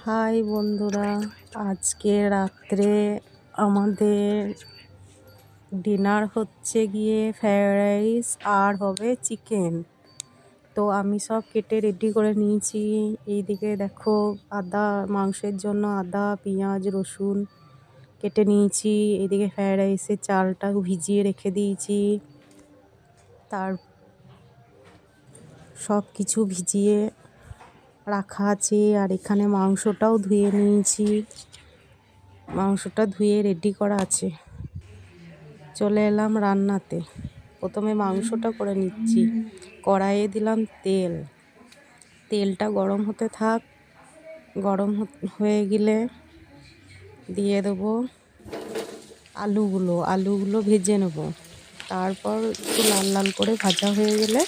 High বন্ধুরা, আজকে রাত্রে আমাদের ডিনার হচ্ছে গিয়ে ফ্রায়েড রাইস আর হবে চিকেন। তো আমি সব কেটে রেডি করে নিয়েছি। এইদিকে দেখো মাংসের জন্য আদা, পেঁয়াজ, রসুন কেটে নিয়েছি। এইদিকে ফ্রায়েড রাইসের চালটা ভিজিয়ে রেখে দিয়েছি। তার সব কিছু ভিজিয়ে রাখা আছে। আর এখানে মাংসটাও ধুয়ে নিয়েছি, মাংসটা ধুয়ে রেডি করা আছে। চলে এলাম রান্নাতে। প্রথমে মাংসটা করে নিচ্ছি। কড়াইয়ে দিলাম তেল, তেলটা গরম হতে থাক। গরম হয়ে গেলে দিয়ে দেবো আলুগুলো ভেজে নেব। তারপর একটু লাল লাল করে ভাজা হয়ে গেলে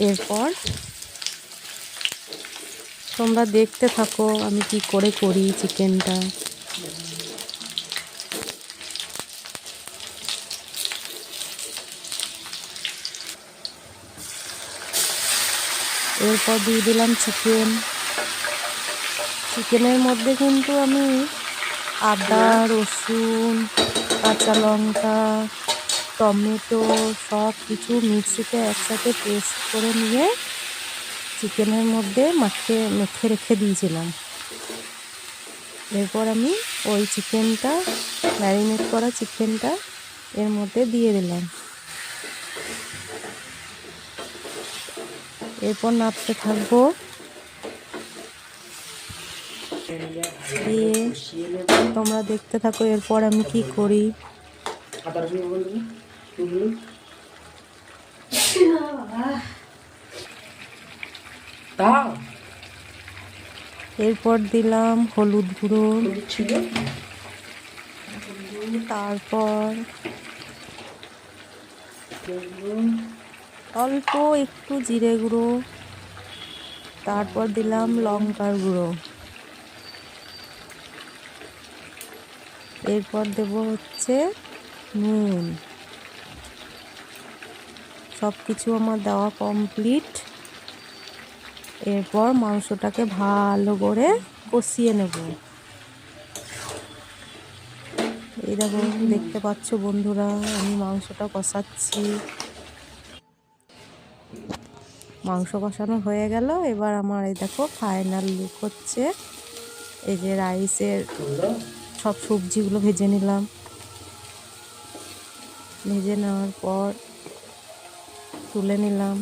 এরপর তোমরা দেখতে থাকো আমি কি করে করি চিকেনটা। এরপর দিয়ে দিলাম চিকেনের মধ্যে কিন্তু আমি আদা, রসুন, কাঁচা লঙ্কা, টমেটো সব কিছু মিক্সিতে একসাথে পেস্ট করে নিয়ে চিকেনের মধ্যে মেখে রেখে দিয়েছিলাম। এরপর আমি ওই ম্যারিনেট করা চিকেনটা এর মধ্যে দিয়ে দিলাম। এরপর নাড়তে থাকবো। দিয়ে তোমরা দেখতে থাকো এরপর আমি কি করি। এরপর দিলাম হলুদ গুঁড়ো, তারপর অল্প একটু জিরে গুঁড়ো, তারপর দিলাম লঙ্কার গুঁড়ো। এরপর দেব হচ্ছে নুন। সব কিছু আমার দেওয়া কমপ্লিট। এরপর মাংসটাকে ভালো করে কষিয়ে নেব। এই দেখো, দেখতে পাচ্ছ বন্ধুরা, আমি মাংসটা কষাচ্ছি। মাংস কষানো হয়ে গেল। এবার আমার এই দেখো ফাইনাল লুক হচ্ছে। এই যে রাইসের সব সবজিগুলো ভেজে নিলাম। ভেজে নেওয়ার পর তুলে নিলাম।